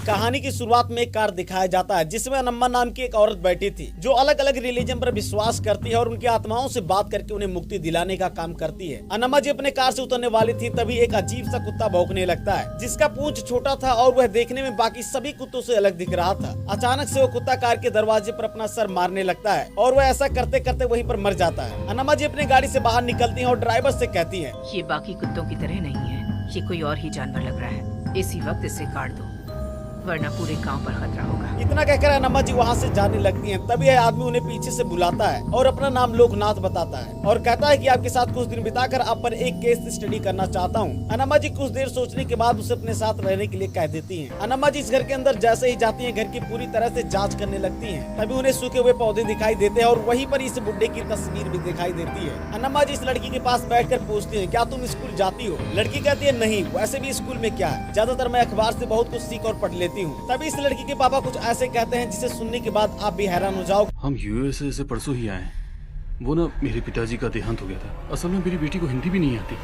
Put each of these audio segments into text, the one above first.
कहानी की शुरुआत में एक कार दिखाया जाता है जिसमें अनम्मा नाम की एक औरत बैठी थी जो अलग अलग रिलीजन पर विश्वास करती है और उनकी आत्माओं से बात करके उन्हें मुक्ति दिलाने का काम करती है। अनम्मा जी अपने कार से उतरने वाली थी तभी एक अजीब सा कुत्ता भौंकने लगता है जिसका पूंछ छोटा था और वह देखने में बाकी सभी कुत्तों से अलग दिख रहा था। अचानक से वो कुत्ता कार के दरवाजे पर अपना सर मारने लगता है और वह ऐसा करते करते वहीं पर मर जाता है। अनम्मा जी अपनी गाड़ी से बाहर निकलती है और ड्राइवर से कहती है, ये बाकी कुत्तों की तरह नहीं है, ये कोई और ही जानवर लग रहा है, इसी वक्त इसे काट दो वरना पूरे गांव पर खतरा होगा। इतना कहकर अनम्मा जी वहाँ से जाने लगती हैं। तभी यह आदमी उन्हें पीछे से बुलाता है और अपना नाम लोकनाथ बताता है और कहता है कि आपके साथ कुछ दिन बिताकर आप पर एक केस स्टडी करना चाहता हूँ। अनम्मा जी कुछ देर सोचने के बाद उसे अपने साथ रहने के लिए कह देती हैं। अनम्मा जी इस घर के अंदर जैसे ही जाती हैं घर की पूरी तरह से जांच करने लगती हैं। तभी उन्हें सूखे हुए पौधे दिखाई देते हैं और वहीं पर इस बुड्ढे की तस्वीर भी दिखाई देती है। अनम्मा जी इस लड़की के पास बैठकर पूछती हैं, क्या तुम स्कूल जाती हो? लड़की कहती है, नहीं, वैसे भी स्कूल में क्या है, ज्यादातर मैं अखबार से बहुत कुछ सीख और पढ़ लेती हूँ। तभी इस लड़की के पापा कुछ ऐसे कहते हैं जिसे सुनने के बाद आप भी हैरान हो जाओगे। हम यूएसए से परसों ही आए हैं। वो ना मेरे पिताजी का देहांत हो गया था। असल में मेरी बेटी को हिंदी भी नहीं आती।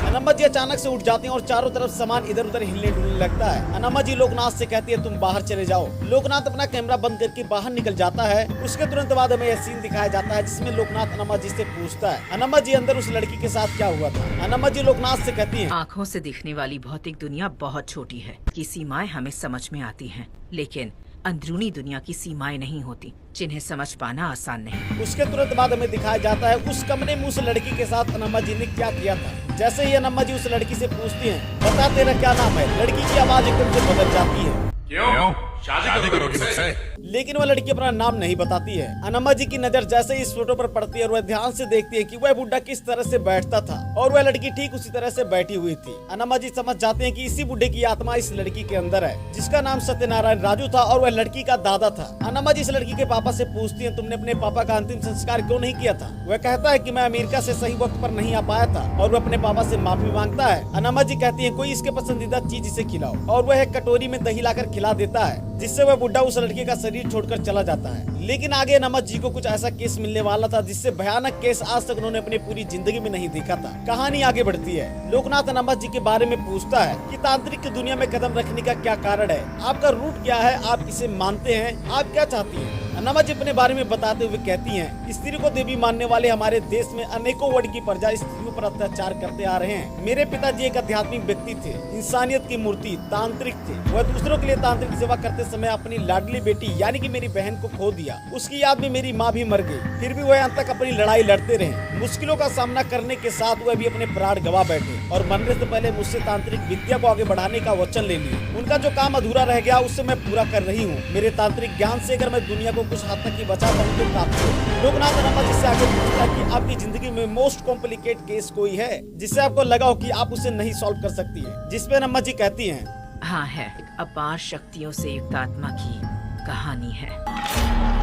अनम्मा जी अचानक से उठ जाती हैं और चारों तरफ सामान इधर उधर हिलने डुलने लगता है। अनम्मा जी लोकनाथ से कहती है, तुम बाहर चले जाओ। लोकनाथ अपना कैमरा बंद करके बाहर निकल जाता है। उसके तुरंत बाद हमें यह सीन दिखाया जाता है जिसमें लोकनाथ अनम्मा जी से पूछता है, अनम्मा जी अंदर उस लड़की के साथ क्या हुआ था? अनम्मा जी लोकनाथ से कहती है, आँखों से दिखने वाली भौतिक दुनिया बहुत छोटी है, की सीमाएं हमें समझ में आती हैं, लेकिन अंदरूनी दुनिया की सीमाएं नहीं होती जिन्हें समझ पाना आसान नहीं। उसके तुरंत बाद हमें दिखाया जाता है उस कमरे में उस लड़की के साथ अनम्मा जी ने क्या किया था। जैसे ही अनम्मा जी उस लड़की से पूछती हैं, बता तेरा क्या नाम है, लड़की की आवाज एकदम से बदल जाती है। क्यों? शादी करोगी मुझसे? लेकिन वह लड़की अपना नाम नहीं बताती है। अनम्मा जी की नजर जैसे ही इस फोटो पर पड़ती है और वह ध्यान से देखती है कि वह बुड्ढा किस तरह से बैठता था और वह लड़की ठीक उसी तरह से बैठी हुई थी। अनम्मा जी समझ जाते हैं कि इसी बुड्ढे की आत्मा इस लड़की के अंदर है जिसका नाम सत्यनारायण राजू था और वह लड़की का दादा था। अनम्मा जी इस लड़की के पापा से पूछती है, तुमने अपने पापा का अंतिम संस्कार क्यों नहीं किया था? वह कहता है कि मैं अमेरिका से सही वक्त पर नहीं आ पाया था और वह अपने पापा से माफी मांगता है। अनम्मा जी कहती है, कोई इसके पसंदीदा चीज इसे खिलाओ और वह एक कटोरी में दही लाकर खिला देता है जिससे वह बुड्ढा उस लड़के का शरीर छोड़कर चला जाता है। लेकिन आगे अनम्मा जी को कुछ ऐसा केस मिलने वाला था जिससे भयानक केस आज तक उन्होंने अपनी पूरी जिंदगी में नहीं देखा था। कहानी आगे बढ़ती है। लोकनाथ अनम्मा जी के बारे में पूछता है कि तांत्रिक की दुनिया में कदम रखने का क्या कारण है, आपका रूट क्या है, आप किसे मानते हैं, आप क्या चाहती हैं? अनम्मा जी अपने बारे में बताते हुए कहती हैं, स्त्री को देवी मानने वाले हमारे देश में अनेकों वर्ग की प्रजा स्त्रियों पर अत्याचार करते आ रहे हैं। मेरे पिताजी एक आध्यात्मिक व्यक्ति थे, इंसानियत की मूर्ति, तांत्रिक थे। वह दूसरों के लिए तांत्रिक सेवा करते समय अपनी लाडली बेटी यानी कि मेरी बहन को खो दिया। उसकी याद में मेरी माँ भी मर गई। फिर भी वह अंत तक अपनी लड़ाई लड़ते रहे। मुश्किलों का सामना करने के साथ वह भी अपने प्राण गवा बैठे और मरने से पहले मुझसे तांत्रिक विद्या को आगे बढ़ाने का वचन ले लिए। उनका जो काम अधूरा रह गया उससे मैं पूरा कर रही हूँ। मेरे तांत्रिक ज्ञान से अगर मैं दुनिया को कुछ हद तक ही बचा पाऊँ तो काफी है। लोकनाथ अनम्मा जी से आगे पूछता कि आपकी जिंदगी में मोस्ट कॉम्प्लिकेट केस कोई है जिससे आपको लगा हो कि आप उसे नहीं सॉल्व कर सकती है? जिसपे अनम्मा जी कहती हैं, हाँ है, अपार शक्तियों से युक्त आत्मा की कहानी है।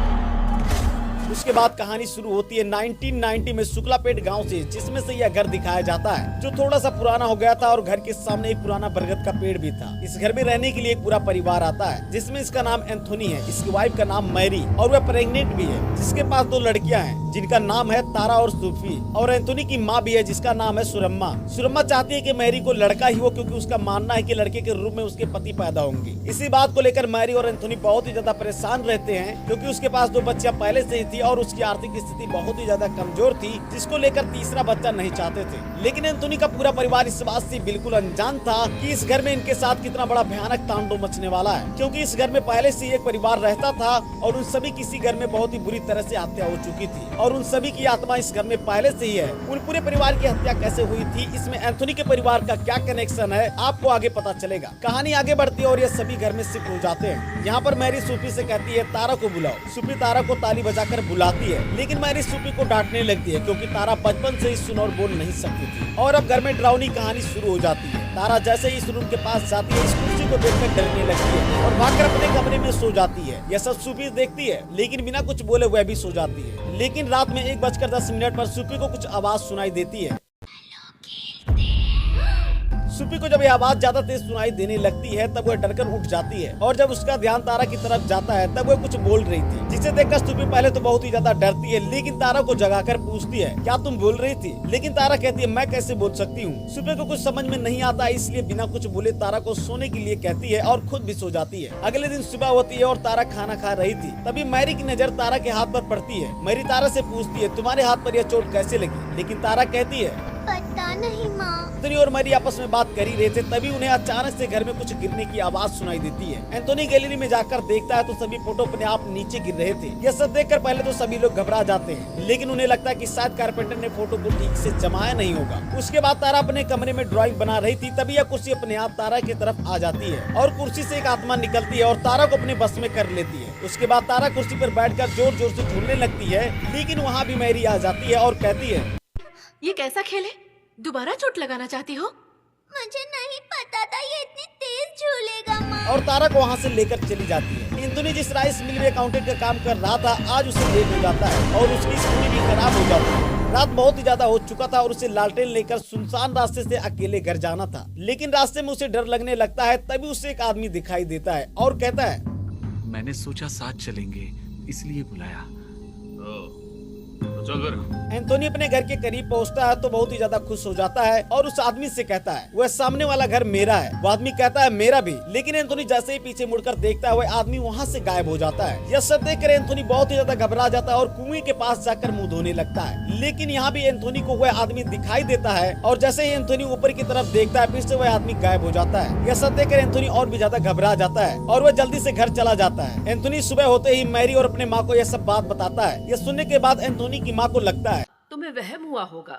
उसके बाद कहानी शुरू होती है 1990 में शुक्लापेट गांव से, जिसमें से यह घर दिखाया जाता है जो थोड़ा सा पुराना हो गया था और घर के सामने एक पुराना बरगद का पेड़ भी था। इस घर में रहने के लिए एक पूरा परिवार आता है जिसमें इसका नाम एंथोनी है, इसकी वाइफ का नाम मैरी और वह प्रेग्नेंट भी है, जिसके पास 2 लड़कियां हैं जिनका नाम है तारा और सूफी, और एंथोनी की माँ भी है जिसका नाम है सुरम्मा। सुरम्मा चाहती है कि मैरी को लड़का ही हो क्योंकि उसका मानना है कि लड़के के रूप में उसके पति पैदा होंगे। इसी बात को लेकर मैरी और एंथोनी बहुत ही ज्यादा परेशान रहते हैं क्योंकि उसके पास 2 बच्चियां पहले से ही थी और उसकी आर्थिक स्थिति बहुत ही ज्यादा कमजोर थी, जिसको लेकर तीसरा बच्चा नहीं चाहते थे। लेकिन एंथोनी का पूरा परिवार इस बात से बिल्कुल अनजान था कि इस घर में इनके साथ कितना बड़ा भयानक तांडव मचने वाला है, क्योंकि इस घर में पहले से एक परिवार रहता था और उन सभी किसी घर में बहुत ही बुरी तरह से हत्या हो चुकी थी और उन सभी की आत्मा इस घर में पहले से ही है। उन पूरे परिवार की हत्या कैसे हुई थी, इसमें एंथोनी के परिवार का क्या कनेक्शन है, आपको आगे पता चलेगा। कहानी आगे बढ़ती है और ये सभी घर में शिफ्ट हो जाते हैं। यहाँ पर मैरी सूफी से कहती है, तारा को बुलाओ। सूफी तारा को ताली बजाकर बुलाती है, लेकिन मैरी सूफी को डांटने लगती है क्योंकि तारा बचपन से ही सुन और बोल नहीं सकती थी। और अब घर में डरावनी कहानी शुरू हो जाती है। तारा जैसे ही इस रूम के पास जाती है, इस कुर्सी को देखकर डरने लगती है और भागकर अपने कमरे में सो जाती है। यह सब सूफी देखती है, लेकिन बिना कुछ बोले वह भी सो जाती है। लेकिन रात में 1:10 पर सूफी को कुछ आवाज सुनाई देती है। सुपी को जब ये आवाज ज्यादा तेज सुनाई देने लगती है तब वह डरकर उठ जाती है और जब उसका ध्यान तारा की तरफ जाता है तब वह कुछ बोल रही थी, जिसे देखकर सुपी पहले तो बहुत ही ज्यादा डरती है, लेकिन तारा को जगाकर पूछती है क्या तुम बोल रही थी? लेकिन तारा कहती है मैं कैसे बोल सकती हूँ। सुपी को कुछ समझ में नहीं आता, इसलिए बिना कुछ बोले तारा को सोने के लिए कहती है और खुद भी सो जाती है। अगले दिन सुबह होती है और तारा खाना खा रही थी, तभी मैरी की नजर तारा के हाथ पर पड़ती है। मैरी तारा से पूछती है तुम्हारे हाथ पर यह चोट कैसे लगी? लेकिन तारा कहती है पता नहीं माँ। एंथोनी और मैरी आपस में बात कर ही रहे थे, तभी उन्हें अचानक से घर में कुछ गिरने की आवाज सुनाई देती है। एंथोनी गैलरी में जाकर देखता है तो सभी फोटो अपने आप नीचे गिर रहे थे। यह सब देखकर पहले तो सभी लोग घबरा जाते हैं, लेकिन उन्हें लगता है कि शायद कारपेंटर ने फोटो को ठीक से जमाया नहीं होगा। उसके बाद तारा अपने कमरे में ड्राइंग बना रही थी, तभी यह कुर्सी अपने आप तारा की तरफ आ जाती है और कुर्सी से एक आत्मा निकलती है और तारा को अपने बस में कर लेती है। उसके बाद तारा कुर्सी पर बैठकर जोर जोर से झूलने लगती है, लेकिन वहाँ भी मैरी आ जाती है और कहती है ये कैसा खेल है? दोबारा चोट लगाना चाहती हो? मुझे नहीं पता था ये इतनी तेज झूलेगा माँ। और तारा को वहाँ से लेकर चली जाती है। एंथोनी जिस राइस मिल में अकाउंटेंट का काम कर रहा था आज उसे लेट हो जाता है और उसकी स्कूटी भी खराब हो जाती है। रात बहुत ही ज्यादा हो चुका था और उसे लालटेन लेकर सुनसान रास्ते से अकेले घर जाना था, लेकिन रास्ते में उसे डर लगने लगता है। तभी उसे एक आदमी दिखाई देता है और कहता है मैंने सोचा साथ चलेंगे इसलिए बुलाया। तो चल फिर। एंथोनी अपने घर के करीब पहुंचता है तो बहुत ही ज्यादा खुश हो जाता है और उस आदमी से कहता है वह सामने वाला घर मेरा है। वो आदमी कहता है मेरा भी, लेकिन एंथोनी जैसे ही पीछे मुड़कर देखता है वह आदमी वहाँ से गायब हो जाता है। यह सब देखकर एंथोनी बहुत ही ज्यादा घबरा जाता है और कुएं के पास जाकर मुंह धोने लगता है, लेकिन यहाँ भी एंथोनी को वह आदमी दिखाई देता है और जैसे ही एंथोनी ऊपर की तरफ देखता है फिर से वह आदमी गायब हो जाता है। यह सब देखकर एंथोनी और भी ज्यादा घबरा जाता है और वह जल्दी से घर चला जाता है। एंथोनी सुबह होते ही मैरी और अपने माँ को यह सब बात बताता है। यह सुनने के बाद एंथोनी की माँ को लगता है तुम्हें वहम हुआ होगा,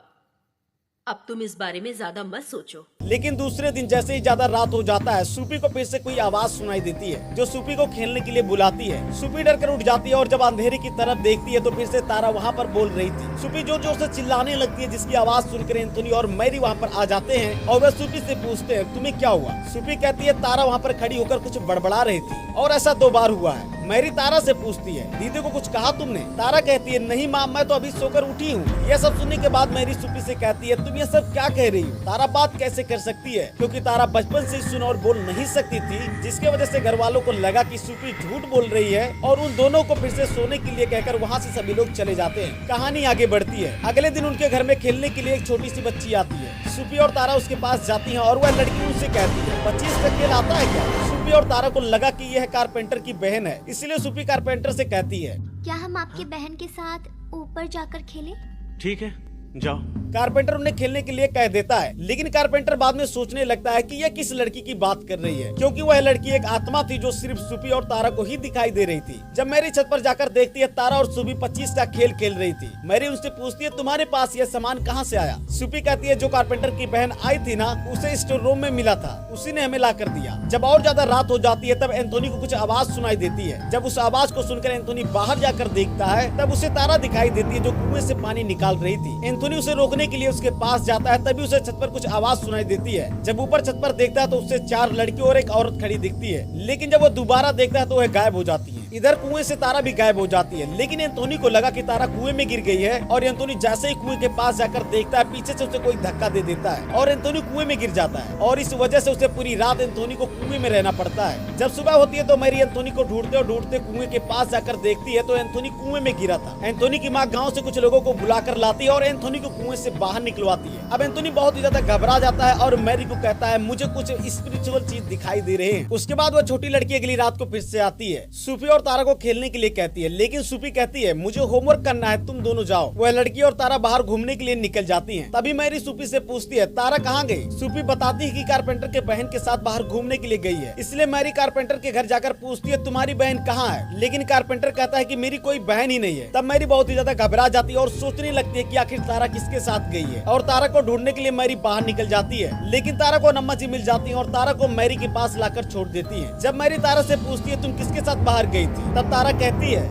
अब तुम इस बारे में ज्यादा मत सोचो। लेकिन दूसरे दिन जैसे ही ज्यादा रात हो जाता है सुपी को फिर से कोई आवाज सुनाई देती है जो सुपी को खेलने के लिए बुलाती है। सुपी डर कर उठ जाती है और जब अंधेरे की तरफ देखती है तो फिर से तारा वहाँ पर बोल रही थी। सुपी जोर जोर से चिल्लाने लगती है जिसकी आवाज सुनकर एंथोनी और मैरी वहाँ पर आ जाते हैं और वह सुपी से पूछते हैं तुम्हें क्या हुआ? सुपी कहती है तारा वहाँ पर खड़ी होकर कुछ बड़बड़ा रही थी और ऐसा 2 बार हुआ है। मैरी तारा से पूछती है दीदी को कुछ कहा तुमने? तारा कहती है नहीं माँ, मैं तो अभी सोकर उठी हूँ। यह सब सुनने के बाद मैरी सुपी से कहती है तुम ये सब क्या कह रही हो? तारा बात कैसे कर सकती है, क्योंकि तारा बचपन से सुन और बोल नहीं सकती थी, जिसके वजह से घर वालों को लगा कि सुपी झूठ बोल रही है और उन दोनों को फिर से सोने के लिए कहकर वहाँ से सभी लोग चले जाते हैं। कहानी आगे बढ़ती है। अगले दिन उनके घर में खेलने के लिए एक छोटी सी बच्ची आती है। सुपी और तारा उसके पास जाती हैं और वह लड़की उनसे कहती है 25 का खेल आता है क्या? सुपी और तारा को लगा कि यह कारपेंटर की बहन है, इसलिए सुपी कारपेंटर से कहती है क्या हम आपकी बहन के साथ ऊपर जाकर खेलें? ठीक है जाओ। कारपेंटर उन्हें खेलने के लिए कह देता है, लेकिन कारपेंटर बाद में सोचने लगता है कि यह किस लड़की की बात कर रही है, क्योंकि वह लड़की एक आत्मा थी जो सिर्फ सुपी और तारा को ही दिखाई दे रही थी। जब मैरी छत पर जाकर देखती है तारा और सुपी 25 का खेल खेल रही थी। मैरी उनसे पूछती है तुम्हारे पास यह सामान कहाँ से आया? सुपी कहती है जो कारपेंटर की बहन आई थी ना, उसे स्टोर रूम में मिला था, उसी ने हमें ला कर दिया। जब और ज्यादा रात हो जाती है तब एंथोनी को कुछ आवाज सुनाई देती है। जब उस आवाज को सुनकर एंथोनी बाहर जाकर देखता है तब उसे तारा दिखाई देती है जो कुएं से पानी निकाल रही थी। एंथोनी उसे रोकने के लिए उसके पास जाता है, तभी उसे छत पर कुछ आवाज सुनाई देती है। जब ऊपर छत पर देखता है तो उससे 4 लड़की और एक औरत खड़ी दिखती है, लेकिन जब वो दोबारा देखता है तो वह गायब हो जाती है। इधर कुएं से तारा भी गायब हो जाती है, लेकिन एंथोनी को लगा कि तारा कुएं में गिर गई है और एंथोनी जैसे ही कुएं के पास जाकर देखता है पीछे से उसे कोई धक्का दे देता है और एंथोनी कुएं में गिर जाता है और इस वजह से उसे पूरी रात एंथोनी को कुएं में रहना पड़ता है। जब सुबह होती है तो मैरी एंथोनी को ढूंढते कुएं के पास जाकर देखती है तो एंथोनी कुएं में गिरा था। एंथोनी की माँ गाँव से कुछ लोगों को बुलाकर लाती है और एंथोनी को कुएं से बाहर निकलवाती है। अब एंथोनी बहुत ही ज्यादा घबरा जाता है और मैरी को कहता है मुझे कुछ स्पिरिचुअल चीज दिखाई दे रहे हैं। उसके बाद वो छोटी लड़की अगली रात को फिर से आती है। सुपी और तारा को खेलने के लिए कहती है, लेकिन सुपी कहती है मुझे होमवर्क करना है, तुम दोनों जाओ। वह लड़की और तारा बाहर घूमने के लिए निकल जाती हैं। तभी मैरी सुपी से पूछती है तारा कहाँ गई? सुपी बताती है कि कारपेंटर के बहन के साथ बाहर घूमने के लिए गई है। इसलिए मैरी कारपेंटर के घर जाकर पूछती है तुम्हारी बहन कहाँ है? लेकिन कारपेंटर कहता है कि मेरी कोई बहन ही नहीं है। तब मैरी बहुत ही ज्यादा घबरा जाती है और सोचने लगती है कि आखिर तारा किसके साथ गई है और तारा को ढूंढने के लिए मैरी बाहर निकल जाती है। लेकिन तारा को नम्मा जी मिल जाती है और तारा को मैरी के पास लाकर छोड़ देती है। जब मैरी तारा से पूछती है तुम किसके साथ बाहर गई थी, तब तारा कहती है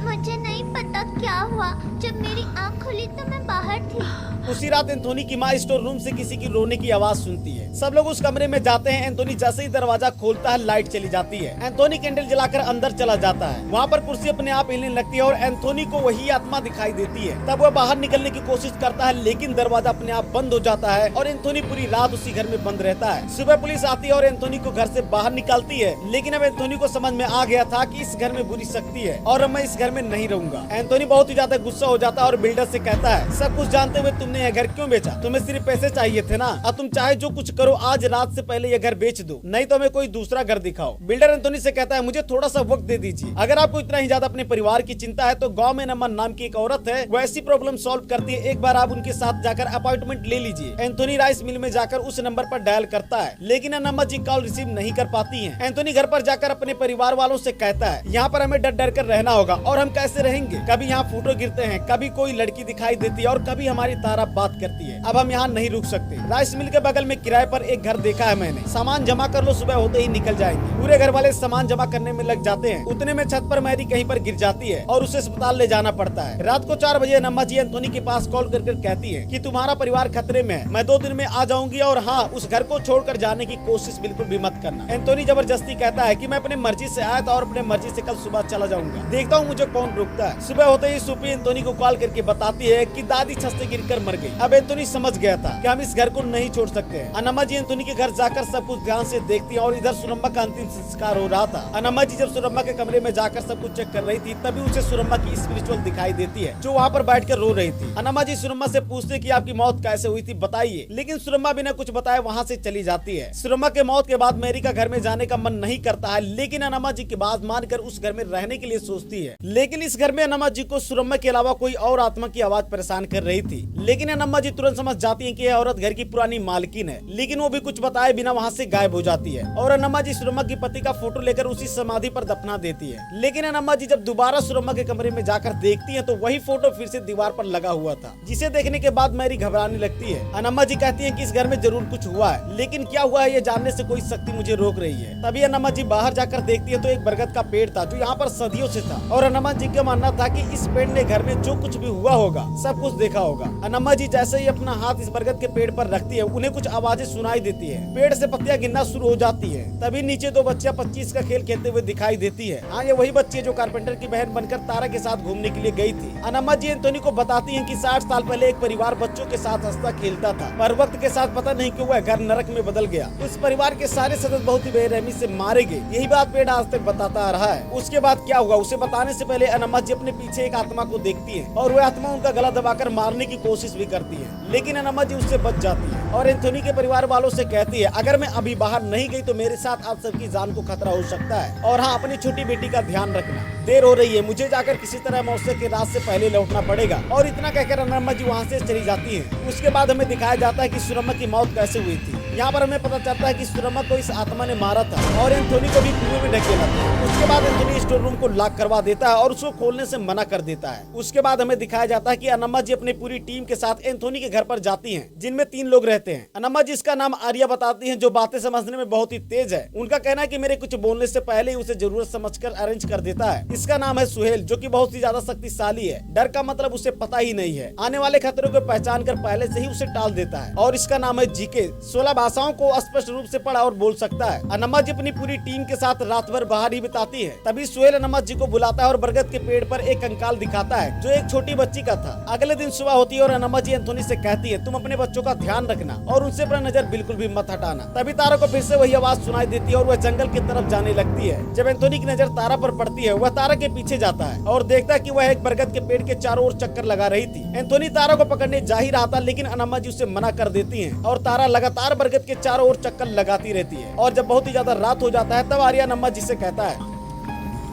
मुझे नहीं पता क्या हुआ, जब मेरी आँख खुली तो मैं बाहर थी। उसी रात एंथोनी की माँ स्टोर रूम से किसी की रोने की आवाज सुनती है। सब लोग उस कमरे में जाते हैं। एंथोनी जैसे ही दरवाजा खोलता है लाइट चली जाती है। एंथोनी कैंडल जलाकर अंदर चला जाता है। वहाँ पर कुर्सी अपने आप हिलने लगती है और एंथोनी को वही आत्मा दिखाई देती है। तब वह बाहर निकलने की कोशिश करता है लेकिन दरवाजा अपने आप बंद हो जाता है और एंथोनी पूरी रात उसी घर में बंद रहता है। सुबह पुलिस आती है और एंथोनी को घर से बाहर निकालती है, लेकिन अब एंथोनी को समझ में आ गया था कि इस घर में बुरी शक्ति है और अब मैं इस घर में नहीं रहूंगा। एंथोनी बहुत ही ज्यादा गुस्सा हो जाता है और बिल्डर से कहता है, सब कुछ जानते हुए तुमने यह घर क्यों बेचा? तुम्हें सिर्फ पैसे चाहिए थे ना? अब तुम चाहे जो कुछ करो, आज रात से पहले यह घर बेच दो, नहीं तो हमें कोई दूसरा घर दिखाओ। बिल्डर एंथोनी से कहता है, मुझे थोड़ा सा वक्त दे दीजिए। अगर आपको इतना ही ज्यादा अपने परिवार की चिंता है तो गाँव में नमन नाम की एक औरत है, वो ऐसी प्रॉब्लम सॉल्व करती है। एक बार आप उनके साथ जाकर अपॉइंटमेंट ले लीजिए। एंथोनी राइस मिल में जाकर उस नंबर पर डायल करता है, लेकिन अनम्मा जी कॉल रिसीव नहीं कर पाती हैं। एंथोनी घर पर जाकर अपने परिवार वालों से कहता है, यहाँ पर हमें डर डर कर रहना होगा और हम कैसे रहेंगे? कभी यहाँ फोटो गिरते हैं, कभी कोई लड़की दिखाई देती है और कभी हमारी तारा बात करती है। अब हम यहाँ नहीं रुक सकते। राइस मिल के बगल में किराए पर एक घर देखा है मैंने, सामान जमा कर लो, सुबह होते ही निकल जाएंगे। पूरे घर वाले सामान जमा करने में लग जाते हैं। उतने में छत पर मैरी कहीं पर गिर जाती है और उसे अस्पताल ले जाना पड़ता है। रात को 4 बजे अनम्मा जी एंथोनी के पास कॉल करके कहती है कि तुम्हारा परिवार खतरे में है, मैं 2 दिन में आ जाऊंगी और हाँ, उस घर को छोड़कर जाने की कोशिश बिल्कुल भी मत करना। एंथोनी जबरदस्ती कहता है कि मैं अपनी मर्जी से आया था और अपने मर्जी से कल सुबह चला जाऊंगा, देखता हूँ मुझे कौन रोकता है। सुबह होते ही सूपी एंथोनी को कॉल करके बताती है कि दादी छत से गिरकर मर गई। अब एंथोनी समझ गया था कि हम इस घर को नहीं छोड़ सकते हैं। अनम्मा जी एंथोनी के घर जाकर सब कुछ ध्यान से देखती है और इधर सुरम्मा का अंतिम संस्कार हो रहा था। अनम्मा जी जब सुरम्मा के कमरे में जाकर सब कुछ चेक कर रही थी, तभी उसे सुरम्मा की स्पिरिचुअल दिखाई देती है जो वहाँ पर बैठकर रो रही थी। अनम्मा जी सुरम्मा से पूछते कि आपकी मौत कैसे हुई थी, बताइए, लेकिन सुरम्मा बिना कुछ बताए वहाँ से चली जाती है। सुरम्मा के मौत के बाद मैरी का घर में जाने का मन नहीं करता है, लेकिन अनम्मा जी की बात मानकर उस घर में रहने के लिए सोचती है। लेकिन इस घर में अनम्मा जी को सुरम्मा के अलावा कोई और आत्मा की आवाज परेशान कर रही थी। लेकिन अनम्मा जी तुरंत समझ जाती है कि यह औरत घर की पुरानी मालकिन है, लेकिन वो भी कुछ बताए बिना वहाँ से गायब हो जाती है और अनम्मा जी सुरम्मा की पति का फोटो लेकर उसी समाधि पर दफना देती है। लेकिन अनम्मा जी जब दोबारा सुरम्मा के कमरे में जाकर देखती है तो वही फोटो फिर से दीवार पर लगा हुआ था, जिसे देखने के बाद मैरी घबराने लगती है। अनम्मा जी कहती है कि इस घर में जरूर कुछ हुआ है, लेकिन क्या हुआ है ये जानने से कोई शक्ति मुझे रोक रही है। तभी अनम्मा जी बाहर जाकर देखती है तो एक बरगद का पेड़ था जो यहाँ पर सदियों से था और अनम्मा जी का मानना था कि इस पेड़ ने घर में जो कुछ भी हुआ होगा सब कुछ देखा होगा। अनम्मा जी जैसे ही अपना हाथ इस बरगद के पेड़ पर रखती है, उन्हें कुछ आवाजें सुनाई देती है। पेड़ से पत्तियां गिरना शुरू हो जाती है। तभी नीचे 2 बच्चियां 25 का खेल खेलते हुए दिखाई देती है। हाँ, ये वही बच्ची है जो कारपेंटर की बहन बनकर तारा के साथ घूमने के लिए गई थी। अनम्मा जी एंथोनी को बताती हैं कि 60 साल पहले एक परिवार बच्चों के साथ हंसता खेलता था, पर वक्त के साथ पता नहीं क्यों वह घर नरक में बदल गया। उस परिवार के सारे सदस्य बहुत ही बेरहमी से मारे गए। यही बात पेड़ आज तक बताता आ रहा है। उसके बाद क्या हुआ उसे बताने से पहले अनम्मा जी अपने पीछे एक आत्मा को देखती है और वह आत्मा उनका गला दबाकर मारने की कोशिश भी करती है, लेकिन अनम्मा जी उससे बच जाती है और एंथोनी के परिवार वालों से कहती है, अगर मैं अभी बाहर नहीं गई तो मेरे साथ आप सबकी जान को खतरा हो सकता है और हाँ, अपनी छोटी बेटी का ध्यान रखना। देर हो रही है, मुझे जाकर किसी तरह मौसे के रात से पहले लौटना पड़ेगा। और इतना कहकर अनम्मा जी वहाँ से चली जाती है। उसके बाद हमें दिखाया जाता है कि सुरम्मा की मौत कैसे हुई थी। यहाँ पर हमें पता चलता है कि सुरम्मा को इस आत्मा ने मारा था और एंथोनी को भी कुएं में ढकेला था। उसके बाद एंथोनी स्टोर रूम को लॉक करवा देता है और उसको खोलने से मना कर देता है। उसके बाद हमें दिखाया जाता है कि अनम्मा जी अपनी पूरी टीम के साथ एंथोनी के घर पर जाती हैं, जिनमें 3 लोग रहते हैं। अनम्मा जी इसका नाम आर्या बताती हैं, जो बातें समझने में बहुत ही तेज है। उनका कहना है कि मेरे कुछ बोलने से पहले ही उसे जरूरत समझकर अरेंज कर देता है। इसका नाम है सुहेल, जो कि बहुत ही ज्यादा शक्तिशाली है। डर का मतलब उसे पता ही नहीं है। आने वाले खतरों को पहचान कर पहले से ही उसे टाल देता है। और इसका नाम है जीके, 16 भाषाओं को स्पष्ट रूप से पढ़ा और बोल सकता है। अनम्मा जी अपनी पूरी टीम के साथ रात भर बाहर ही बिताती है। तभी सुहेल अनम्मा जी को बुलाता है और बरगद के पेड़ पर एक कंकाल दिखाता है जो एक छोटी बच्ची का था। अगले दिन सुबह होती है और अनम्मा जी एंथोनी से कहती है, तुम अपने बच्चों का ध्यान रखना और उनसे अपना नजर बिल्कुल भी मत हटाना। तभी तारा को फिर से वही आवाज सुनाई देती है और वह जंगल की तरफ जाने लगती है। जब एंथोनी की नजर तारा पर पड़ती है, वह तारा के पीछे जाता है और देखता है कि वह एक बरगद के पेड़ के चारों ओर चक्कर लगा रही थी। एंथोनी तारा को पकड़ने जा ही रहा था, लेकिन अनम्मा जी उसे मना कर देती हैं और तारा लगातार बरगद के चारों ओर चक्कर लगाती रहती है। और जब बहुत ही ज्यादा रात हो जाता है, तब आर्या अनम्मा जी से कहता है,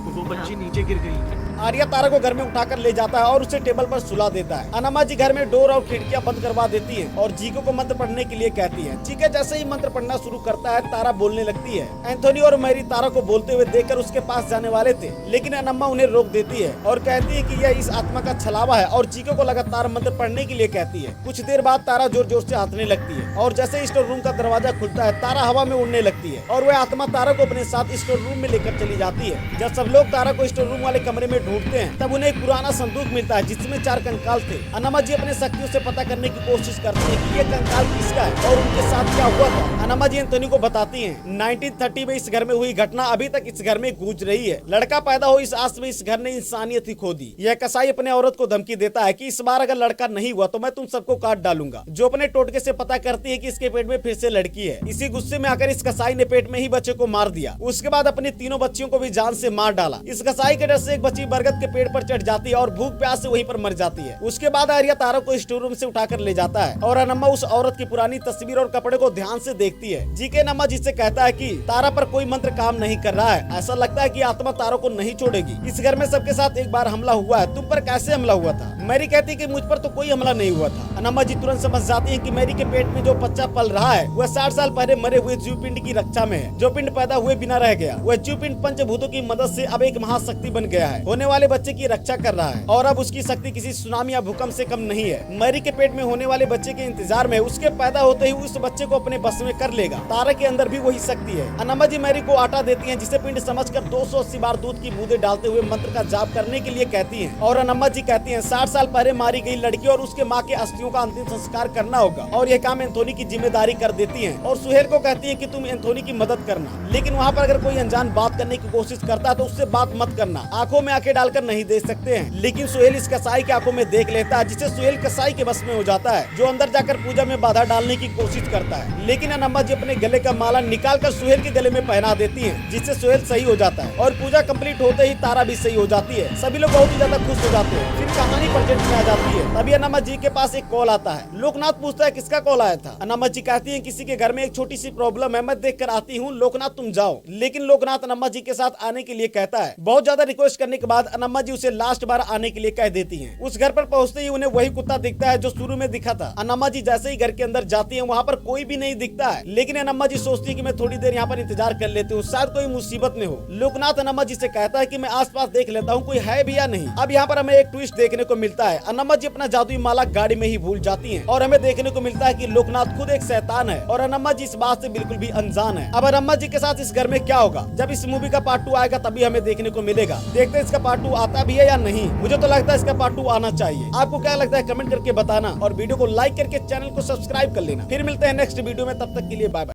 वो बच्ची नीचे गिर गई। आर्या तारा को घर में उठाकर ले जाता है और उसे टेबल पर सुला देता है। अनम्मा जी घर में डोर और खिड़कियां बंद करवा देती है और जीको को मंत्र पढ़ने के लिए कहती है। जीके जैसे ही मंत्र पढ़ना शुरू करता है, तारा बोलने लगती है। एंथोनी और मैरी तारा को बोलते हुए देखकर उसके पास जाने वाले थे, लेकिन अनम्मा उन्हें रोक देती है और कहती है कि यह इस आत्मा का छलावा है और जीको को लगातार मंत्र पढ़ने के लिए कहती है। कुछ देर बाद तारा जोर जोर से हंसने लगती है और जैसे स्टोर रूम का दरवाजा खुलता है, तारा हवा में उड़ने लगती है और वह आत्मा तारा को अपने साथ स्टोर रूम में लेकर चली जाती है। जब सब लोग तारा को स्टोर रूम वाले कमरे में ढूंढते हैं तब उन्हें एक पुराना संदूक मिलता है जिसमें 4 कंकाल थे। अनामा जी अपने शक्तियों से पता करने की कोशिश करती है कि ये कंकाल किसका है और उनके साथ क्या हुआ था। अनामा जी एंथोनी को बताती है 1930 में इस घर में हुई घटना अभी तक इस घर में गूंज रही है। लड़का पैदा हो इस आस में इस घर ने इंसानियत ही खो दी। यह कसाई अपने औरत को धमकी देता है कि इस बार अगर लड़का नहीं हुआ तो मैं तुम सबको काट डालूंगा। जो अपने टोटके से पता करती है कि इसके पेट में फिर से लड़की है। इसी गुस्से में आकर इस कसाई ने पेट में ही बच्चे को मार दिया। उसके बाद अपनी तीनों बच्चियों को भी जान से मार डाला। इस कसाई के डर से एक बच्ची बरगद के पेड़ पर चढ़ जाती है और भूख प्यास से वहीं पर मर जाती है। उसके बाद आर्या तारा को स्टोर रूम से उठाकर ले जाता है और अनम्मा उस औरत की पुरानी तस्वीर और कपड़े को ध्यान से देखती है। जीके नम्मा जिससे कहता है कि तारा पर कोई मंत्र काम नहीं कर रहा है। ऐसा लगता है कि आत्मा तारा को नहीं छोड़ेगी। इस घर में सबके साथ एक बार हमला हुआ है, तुम पर कैसे हमला हुआ था? मैरी कहती है कि मुझ पर तो कोई हमला नहीं हुआ था। अनम्मा जी तुरंत समझ जाती है कि मैरी के पेट में जो बच्चा पल रहा है वह 60 साल पहले मरे हुए जीव पिंड की रक्षा में है। जो पिंड पैदा हुए बिना रह गया, वह जीव पिंड पंचभूतों की मदद से अब एक महाशक्ति बन गया है। होने वाले बच्चे की रक्षा कर रहा है और अब उसकी शक्ति किसी सुनामी या भूकंप से कम नहीं है। मैरी के पेट में होने वाले बच्चे के इंतजार में उसके पैदा होते ही उस बच्चे को अपने बस में कर लेगा। तारा के अंदर भी वही शक्ति है। अनम्मा जी मैरी को आटा देती हैं जिसे पिंड समझकर 280 बार दूध की बूंदें डालते हुए मंत्र का जाप करने के लिए कहती हैं। और अनम्मा जी कहती हैं 60 साल पहले मारी गई लड़की और उसके माँ के अस्थियों का अंतिम संस्कार करना होगा और यह काम एंथोनी की जिम्मेदारी कर देती हैं। और सुहेल को कहती हैं कि तुम एंथोनी की मदद करना, लेकिन वहाँ पर अगर कोई अनजान बात करने की कोशिश करता है तो उससे बात मत करना। आंखों में आंखें डालकर नहीं देख सकते हैं। लेकिन सुहेल इस कसाई के आंखों में देख लेता है जिससे सुहेल कसाई के बस में हो जाता है, जो अंदर जाकर पूजा में बाधा डालने की कोशिश करता है। लेकिन अनम्मा जी अपने गले का माला निकाल कर सुहेल के गले में पहना देती है जिससे सुहेल सही हो जाता है और पूजा कंप्लीट होते ही तारा भी सही हो जाती है। सभी लोग बहुत ही ज्यादा खुश हो जाते हैं। फिर कहानी प्रेजेंट में आ जाती है। तभी अनम्मा जी के पास एक कॉल आता है। लोकनाथ पूछता है किसका कॉल आया था। अनम्मा जी कहती है किसी के घर में एक छोटी सी प्रॉब्लम है, मैं देख कर आती हूँ, लोकनाथ तुम जाओ। लेकिन लोकनाथ अनम्मा जी के साथ आने के लिए कहता है। बहुत ज्यादा रिक्वेस्ट करने के बाद अनम्मा जी उसे लास्ट बार आने के लिए कह देती है। उस घर पर पहुँचते ही उन्हें वही कुत्ता दिखता है जो शुरू में दिखा था। अनम्मा जी जैसे ही घर के अंदर जाती है वहाँ पर कोई भी नहीं दिखता है। लेकिन अनम्मा जी सोचती है कि मैं थोड़ी देर यहाँ पर इंतजार कर लेती हूँ, शायद कोई मुसीबत में हो। लोकनाथ अनम्मा जी से कहता है कि मैं आसपास देख लेता हूँ कोई है भी या नहीं। अब यहाँ पर हमें एक ट्विस्ट देखने को मिलता है। अनम्मा जी अपना जादुई माला गाड़ी में ही भूल जाती हैं और हमें देखने को मिलता है कि लोकनाथ खुद एक शैतान है और अनम्मा जी इस बात से बिल्कुल भी अनजान है। अब अनम्मा जी के साथ इस घर में क्या होगा, जब इस मूवी का पार्ट 2 आएगा तभी हमें देखने को मिलेगा। देखते हैं इसका पार्ट 2 आता भी है या नहीं। मुझे तो लगता है इसका पार्ट 2 आना चाहिए। आपको क्या लगता है कमेंट करके बताना और वीडियो को लाइक करके चैनल को सब्सक्राइब कर लेना। फिर मिलते हैं नेक्स्ट वीडियो में, तब तक के लिए बाय बाय।